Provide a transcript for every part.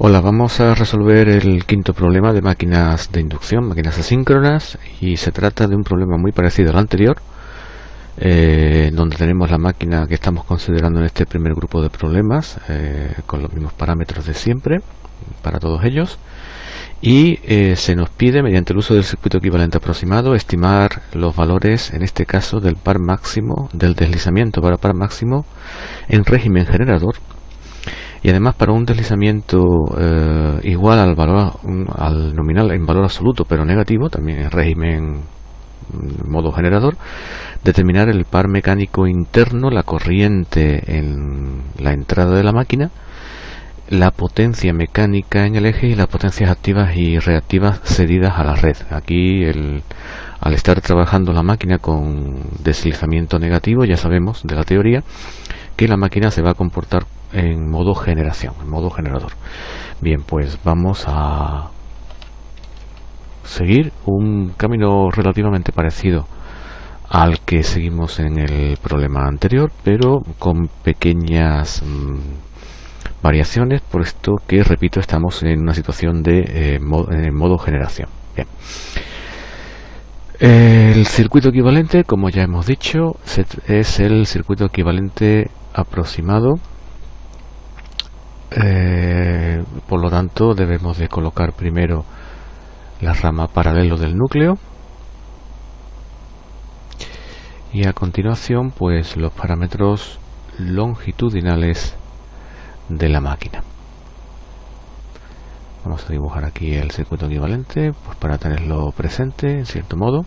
Hola, vamos a resolver el quinto problema de máquinas de inducción, máquinas asíncronas, y se trata de un problema muy parecido al anterior, donde tenemos la máquina que estamos considerando en este primer grupo de problemas, con los mismos parámetros de siempre, para todos ellos, y se nos pide, mediante el uso del circuito equivalente aproximado, estimar los valores, en este caso, del par máximo, del deslizamiento para par máximo en régimen generador, y además para un deslizamiento igual al valor al nominal en valor absoluto pero negativo, también en régimen modo generador, determinar el par mecánico interno, la corriente en la entrada de la máquina, la potencia mecánica en el eje y las potencias activas y reactivas cedidas a la red. Aquí al estar trabajando la máquina con deslizamiento negativo, ya sabemos de la teoría que la máquina se va a comportar en modo generación, en modo generador. Bien, pues vamos a seguir un camino relativamente parecido al que seguimos en el problema anterior, pero con pequeñas variaciones, puesto que, repito, estamos en una situación de en modo generación. Bien. El circuito equivalente, como ya hemos dicho, es el circuito equivalente aproximado. Por lo tanto, debemos de colocar primero la rama paralelo del núcleo y a continuación pues los parámetros longitudinales de la máquina. Vamos a dibujar aquí el circuito equivalente pues para tenerlo presente en cierto modo,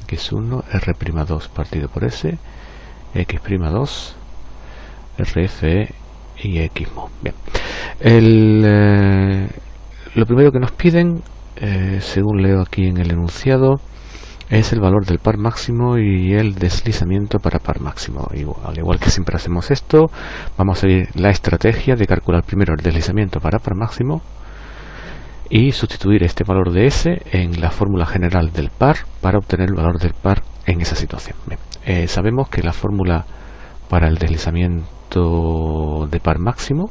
x1 r'2 partido por s, x'2 RFE y XMO. Bien. Lo primero que nos piden, según leo aquí en el enunciado, es el valor del par máximo y el deslizamiento para par máximo. Al igual que siempre hacemos esto, vamos a seguir la estrategia de calcular primero el deslizamiento para par máximo y sustituir este valor de S en la fórmula general del par para obtener el valor del par en esa situación. Bien. Sabemos que la fórmula para el deslizamiento de par máximo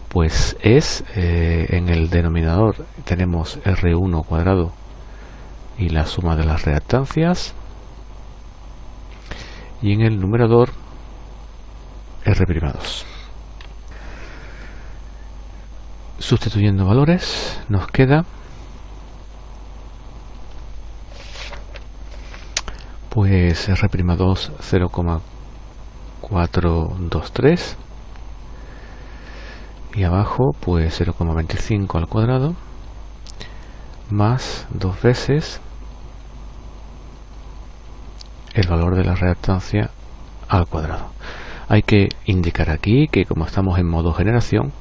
pues es en el denominador tenemos R1 cuadrado y la suma de las reactancias, y en el numerador R'2. Sustituyendo valores nos queda pues R'2 0,423 y abajo pues 0,25 al cuadrado más 2 veces el valor de la reactancia al cuadrado. Hay que indicar aquí que como estamos en modo generación,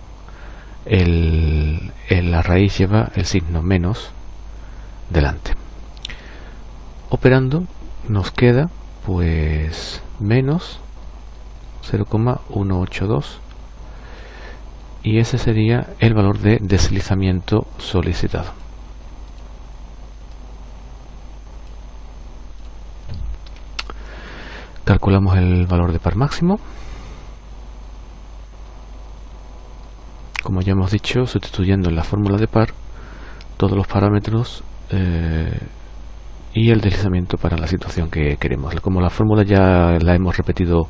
la raíz lleva el signo menos delante. Operando nos queda pues menos 0,182 y ese sería el valor de deslizamiento solicitado. Calculamos el valor de par máximo. Como ya hemos dicho, sustituyendo en la fórmula de par todos los parámetros y el deslizamiento para la situación que queremos. Como la fórmula ya la hemos repetido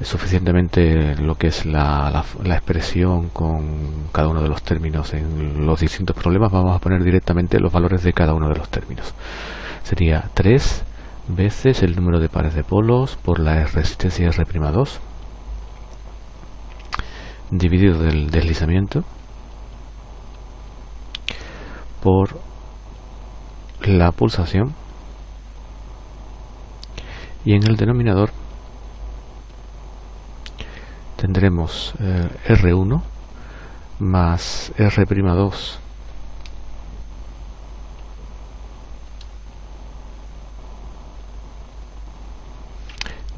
suficientemente, lo que es la expresión con cada uno de los términos en los distintos problemas, vamos a poner directamente los valores de cada uno de los términos. Sería 3 veces el número de pares de polos por la resistencia R'2 dividido del deslizamiento por la pulsación, y en el denominador tendremos R1 más R'2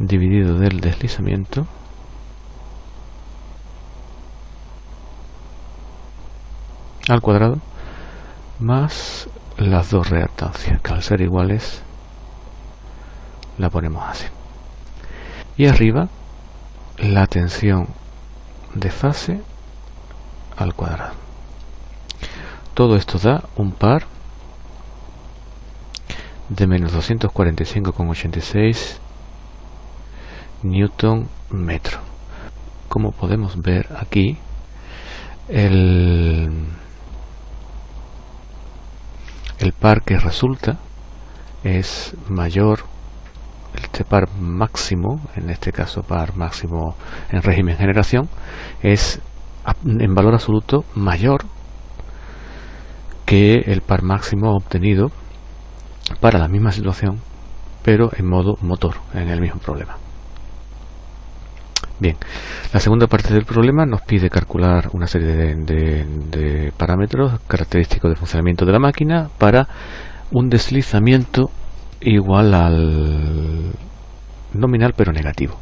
dividido del deslizamiento al cuadrado más las dos reactancias, que al ser iguales la ponemos así. Y arriba la tensión de fase al cuadrado. Todo esto da un par de menos 245,86 newton metro. Como podemos ver aquí, el par que resulta es mayor, este par máximo, en este caso par máximo en régimen generación, es en valor absoluto mayor que el par máximo obtenido para la misma situación, pero en modo motor, en el mismo problema. Bien, la segunda parte del problema nos pide calcular una serie de parámetros característicos de funcionamiento de la máquina para un deslizamiento igual al nominal pero negativo.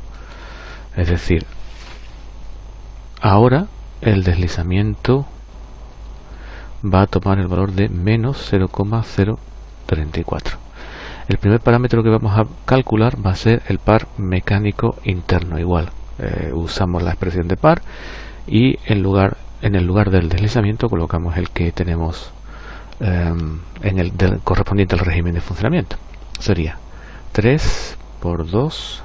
Es decir, ahora el deslizamiento va a tomar el valor de menos 0,034. El primer parámetro que vamos a calcular va a ser el par mecánico interno. Igual, usamos la expresión de par y en el lugar del deslizamiento colocamos el que tenemos correspondiente al régimen de funcionamiento. Sería 3 por 2,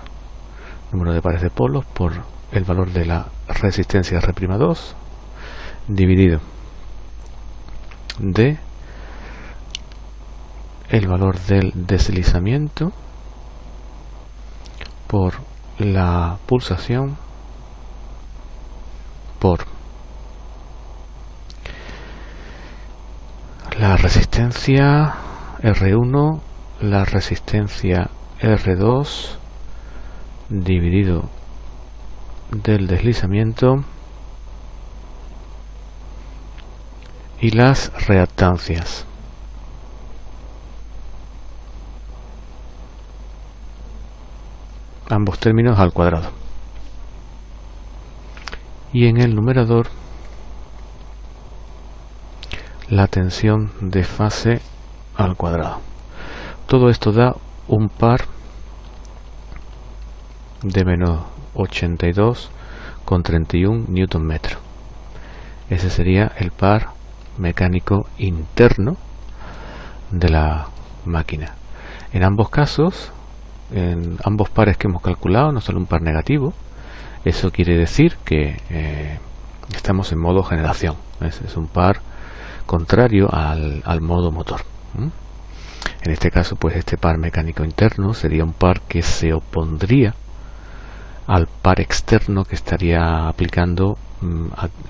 número de pares de polos, por el valor de la resistencia R'2 dividido de el valor del deslizamiento por la pulsación por la resistencia R1, la resistencia R2 dividido del deslizamiento y las reactancias. Ambos términos al cuadrado. Y en el numerador la tensión de fase al cuadrado. Todo esto da un par de menos 82,31 newton metro. Ese sería el par mecánico interno de la máquina. En ambos casos, en ambos pares que hemos calculado, no solo un par negativo. Eso quiere decir que estamos en modo generación. Es un par contrario al modo motor. En este caso, pues este par mecánico interno sería un par que se opondría al par externo que estaría aplicando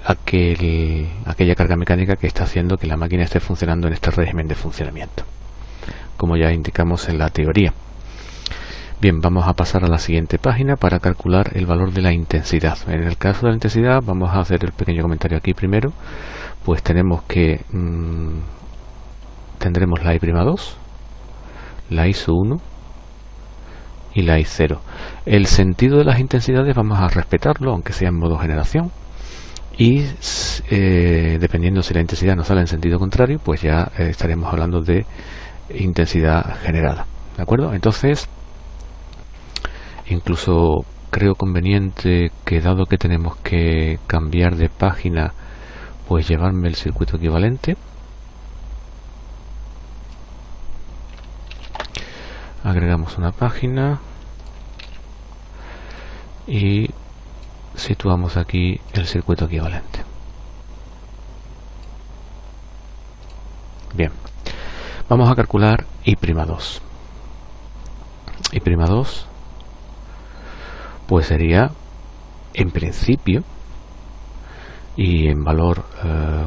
aquella carga mecánica que está haciendo que la máquina esté funcionando en este régimen de funcionamiento, como ya indicamos en la teoría. Bien, vamos a pasar a la siguiente página para calcular el valor de la intensidad. En el caso de la intensidad vamos a hacer el pequeño comentario aquí primero. Pues tenemos que tendremos la I'2, la I-1 y la I0. El sentido de las intensidades vamos a respetarlo, aunque sea en modo generación. Y dependiendo si la intensidad nos sale en sentido contrario, pues ya estaremos hablando de intensidad generada. ¿De acuerdo? Entonces, incluso creo conveniente que, dado que tenemos que cambiar de página, pues llevarme el circuito equivalente. Agregamos una página y situamos aquí el circuito equivalente. Bien, vamos a calcular I'2. I'2 pues sería, en principio y en valor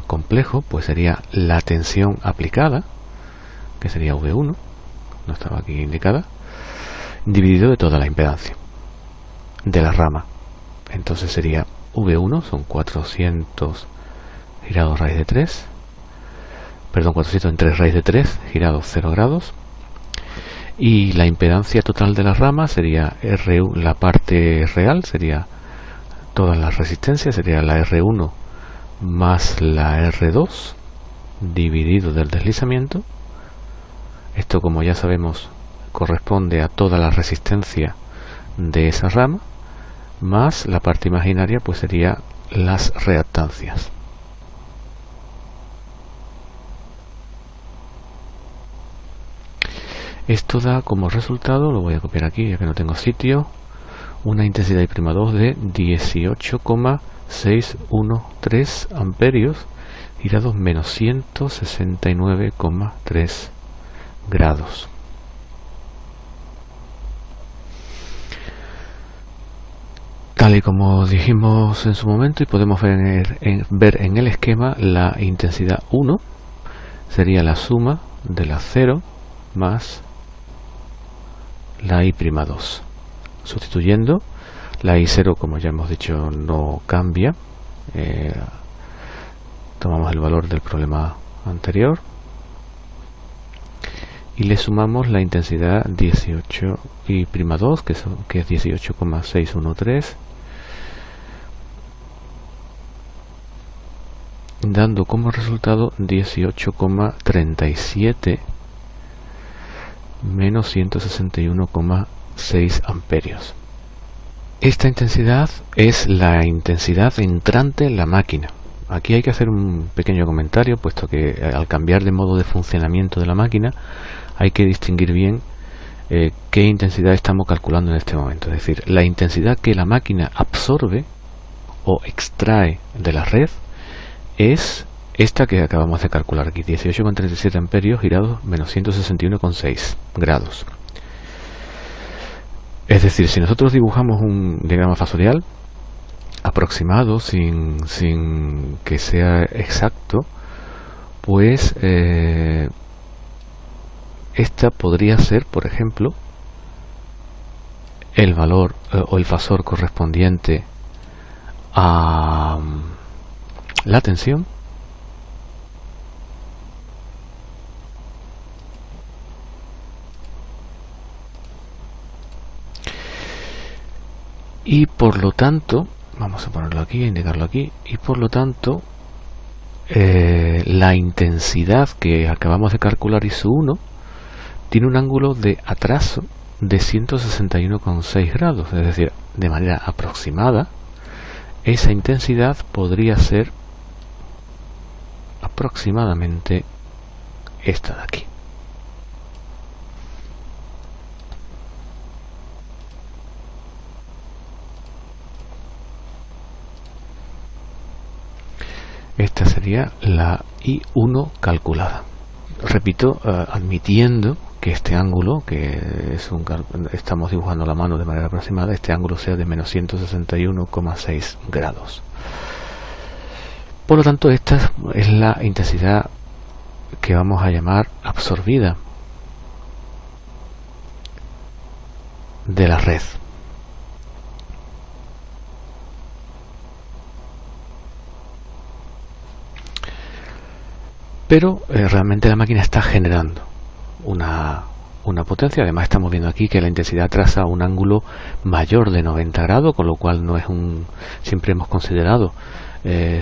complejo, pues sería la tensión aplicada, que sería V1, no estaba aquí indicada, dividido de toda la impedancia de la rama. Entonces sería V1, son 400 girados raíz de 3, perdón, 400 en 3 raíz de 3 girados 0 grados, y la impedancia total de la rama sería R1, la parte real sería todas las resistencias, sería la R1 más la R2 dividido del deslizamiento. Esto, como ya sabemos, corresponde a toda la resistencia de esa rama, más la parte imaginaria, pues sería las reactancias. Esto da como resultado, lo voy a copiar aquí ya que no tengo sitio, una intensidad I'2 de 18,613 amperios girados menos 169,3 grados. Tal y como dijimos en su momento y podemos ver en el esquema, la intensidad 1 sería la suma de la 0 más la I'2. Sustituyendo, la I0, como ya hemos dicho, no cambia. Tomamos el valor del problema anterior y le sumamos la intensidad 18 I'2, que es 18,613, dando como resultado 18,37 menos 161,6 amperios. Esta intensidad es la intensidad entrante en la máquina. Aquí hay que hacer un pequeño comentario, puesto que al cambiar de modo de funcionamiento de la máquina hay que distinguir bien qué intensidad estamos calculando en este momento. Es decir, la intensidad que la máquina absorbe o extrae de la red es esta que acabamos de calcular aquí, 18,37 amperios girados menos 161,6 grados. Es decir, si nosotros dibujamos un diagrama fasorial aproximado sin que sea exacto, pues esta podría ser, por ejemplo, el valor o el fasor correspondiente a la tensión y por lo tanto, vamos a ponerlo aquí, a indicarlo aquí, y por lo tanto la intensidad que acabamos de calcular ISO1 tiene un ángulo de atraso de 161,6 grados, es decir, de manera aproximada esa intensidad podría ser aproximadamente esta de aquí. Esta sería la I1 calculada. Repito, admitiendo que este ángulo, que es estamos dibujando la mano de manera aproximada, este ángulo sea de menos 161,6 grados. Por lo tanto, esta es la intensidad que vamos a llamar absorbida de la red. Pero realmente la máquina está generando una potencia. Además estamos viendo aquí que la intensidad traza un ángulo mayor de 90 grados, con lo cual no es siempre hemos considerado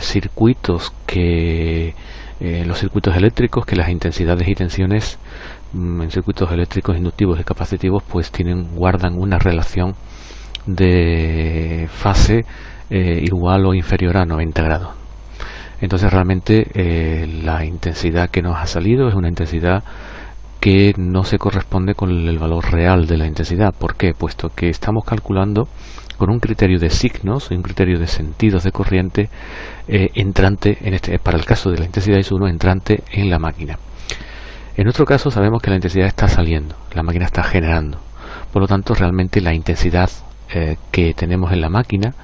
circuitos que los circuitos eléctricos, que las intensidades y tensiones en circuitos eléctricos inductivos y capacitivos pues guardan una relación de fase igual o inferior a 90 grados. Entonces realmente la intensidad que nos ha salido es una intensidad que no se corresponde con el valor real de la intensidad. ¿Por qué? Puesto que estamos calculando con un criterio de signos, un criterio de sentidos de corriente entrante, para el caso de la intensidad ISO1 entrante en la máquina. En otro caso sabemos que la intensidad está saliendo, la máquina está generando. Por lo tanto, realmente la intensidad que tenemos en la máquina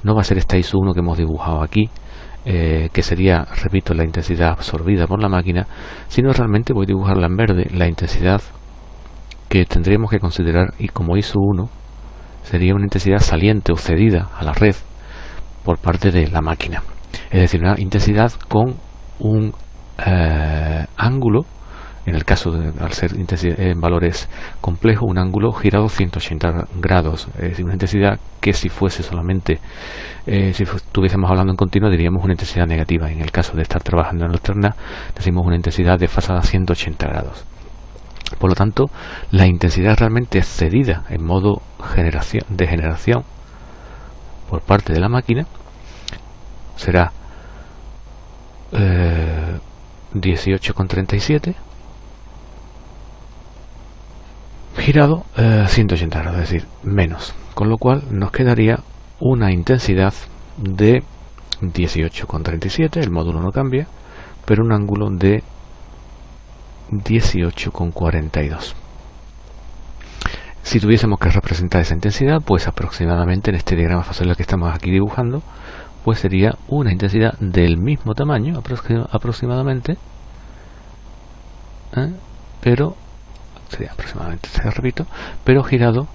no va a ser esta ISO1 que hemos dibujado aquí, que sería, repito, la intensidad absorbida por la máquina, sino realmente voy a dibujarla en verde, la intensidad que tendríamos que considerar, y como ISO1 sería una intensidad saliente o cedida a la red por parte de la máquina, es decir, una intensidad con un ángulo, en el caso de, al ser en valores complejos, un ángulo girado 180 grados, es decir, una intensidad que si fuese solamente, si estuviésemos hablando en continuo, diríamos una intensidad negativa. En el caso de estar trabajando en alterna, decimos una intensidad desfasada 180 grados. Por lo tanto, la intensidad realmente es cedida en modo de generación por parte de la máquina, será 18,37, girado 180 grados, es decir, menos, con lo cual nos quedaría una intensidad de 18,37, el módulo no cambia, pero un ángulo de 18,42. Si tuviésemos que representar esa intensidad, pues aproximadamente en este diagrama facial que estamos aquí dibujando, pues sería una intensidad del mismo tamaño aproximadamente, pero sería aproximadamente, repito, pero girado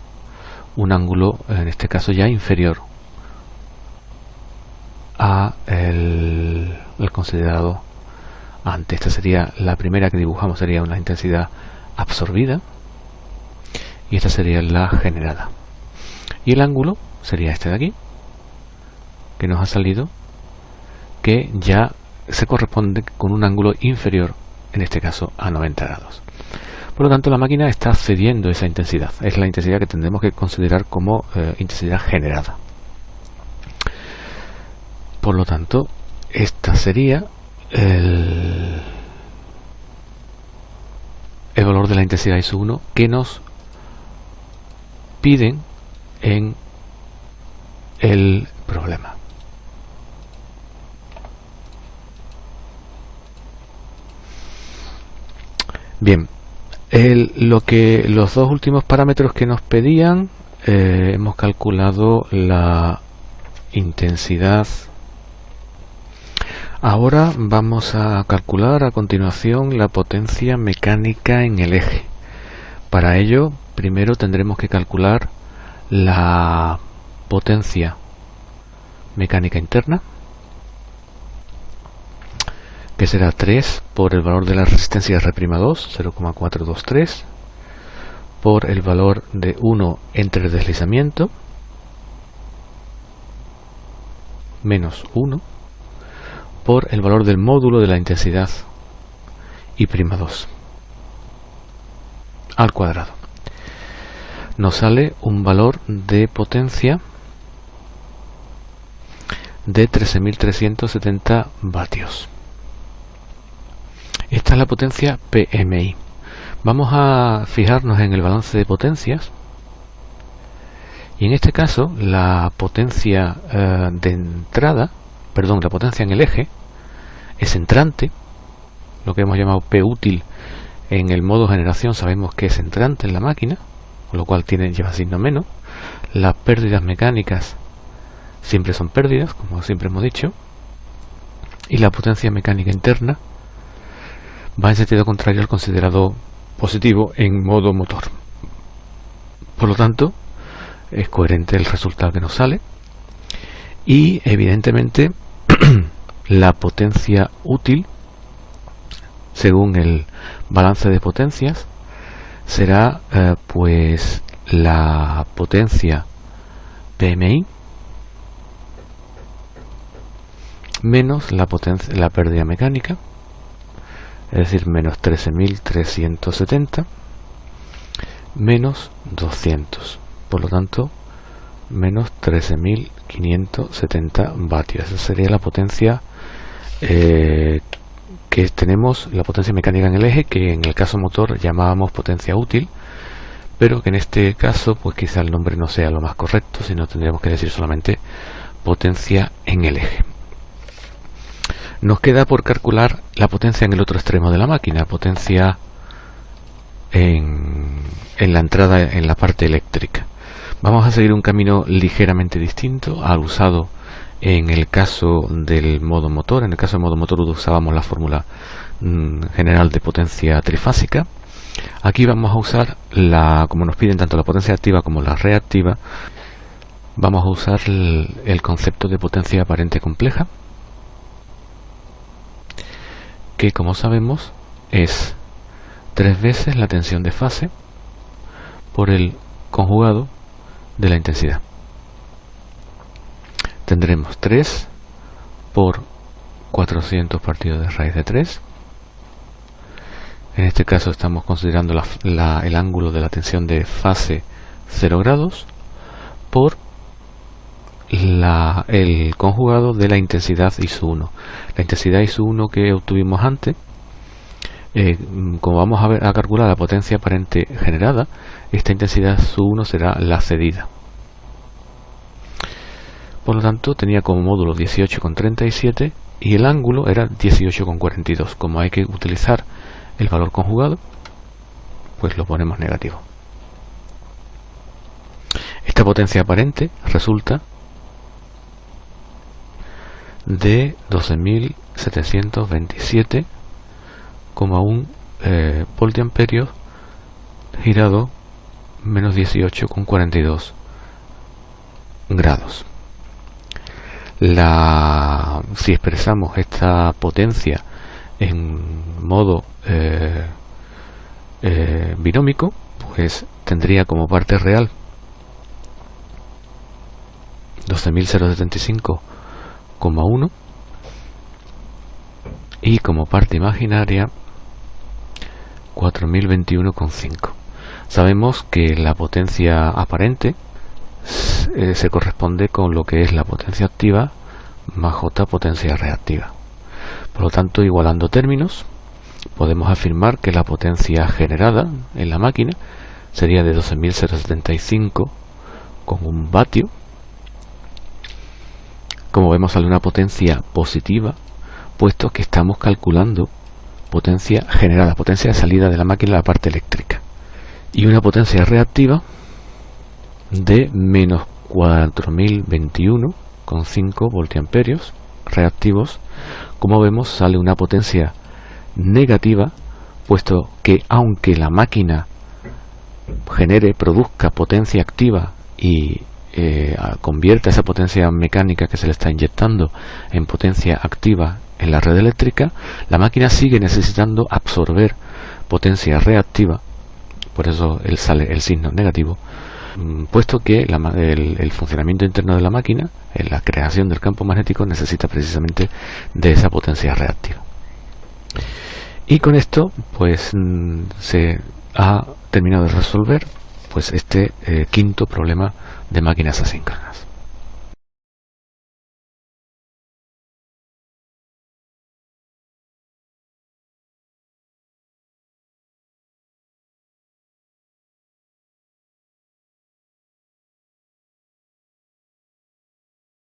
un ángulo, en este caso ya inferior a el considerado antes. Esta sería la primera que dibujamos, sería una intensidad absorbida, y esta sería la generada, y el ángulo sería este de aquí, que nos ha salido, que ya se corresponde con un ángulo inferior, en este caso a 90 grados. Por lo tanto, la máquina está cediendo esa intensidad. Es la intensidad que tendremos que considerar como intensidad generada. Por lo tanto, esta sería el valor de la intensidad I1 que nos piden en el problema. Bien, los dos últimos parámetros que nos pedían, hemos calculado la intensidad. Ahora vamos a calcular a continuación la potencia mecánica en el eje. Para ello, primero tendremos que calcular la potencia mecánica interna, que será 3 por el valor de la resistencia R'2, 0,423, por el valor de 1 entre el deslizamiento, menos 1, por el valor del módulo de la intensidad I'2 al cuadrado. Nos sale un valor de potencia de 13.370 vatios. Esta es la potencia PMI. Vamos a fijarnos en el balance de potencias, y en este caso la potencia de entrada, perdón, la potencia en el eje es entrante, lo que hemos llamado P útil en el modo generación sabemos que es entrante en la máquina, con lo cual lleva signo menos. Las pérdidas mecánicas siempre son pérdidas, como siempre hemos dicho, y la potencia mecánica interna va en sentido contrario al considerado positivo en modo motor. Por lo tanto, es coherente el resultado que nos sale, y evidentemente la potencia útil, según el balance de potencias, será pues la potencia PMI menos la pérdida mecánica, es decir, menos 13.370 menos 200, por lo tanto menos 13.570 vatios. Esa sería la potencia que tenemos, la potencia mecánica en el eje, que en el caso motor llamábamos potencia útil, pero que en este caso pues quizá el nombre no sea lo más correcto, sino tendríamos que decir solamente potencia en el eje. Nos queda por calcular la potencia en el otro extremo de la máquina, potencia en la entrada, en la parte eléctrica. Vamos a seguir un camino ligeramente distinto al usado en el caso del modo motor. En el caso del modo motor usábamos la fórmula general de potencia trifásica. Aquí vamos a usar, como nos piden tanto la potencia activa como la reactiva, vamos a usar el concepto de potencia aparente compleja, que como sabemos es 3 veces la tensión de fase por el conjugado de la intensidad. Tendremos 3 por 400 partido de raíz de 3. En este caso estamos considerando el ángulo de la tensión de fase 0 grados por el conjugado de la intensidad I1. La intensidad I1 que obtuvimos antes, como vamos a calcular la potencia aparente generada, esta intensidad I1 será la cedida. Por lo tanto, tenía como módulo 18,37 y el ángulo era 18,42. Como hay que utilizar el valor conjugado, pues lo ponemos negativo. Esta potencia aparente resulta de 12.727,1 voltiamperios girado menos 18,42 grados. Si expresamos esta potencia en modo binómico, pues tendría como parte real 12.075,1 y como parte imaginaria 4.021,5. Sabemos que la potencia aparente se corresponde con lo que es la potencia activa más J potencia reactiva. Por lo tanto, igualando términos, podemos afirmar que la potencia generada en la máquina sería de 12.075,1 vatio. Como vemos, sale una potencia positiva, puesto que estamos calculando potencia generada, potencia de salida de la máquina, la parte eléctrica, y una potencia reactiva de menos 4.021,5 voltiamperios reactivos. Como vemos, sale una potencia negativa, puesto que aunque la máquina produzca potencia activa y convierta esa potencia mecánica que se le está inyectando en potencia activa en la red eléctrica, la máquina sigue necesitando absorber potencia reactiva. Por eso sale el signo negativo, puesto que el funcionamiento interno de la máquina, en la creación del campo magnético, necesita precisamente de esa potencia reactiva. Y con esto pues se ha terminado de resolver pues este quinto problema de máquinas asíncronas.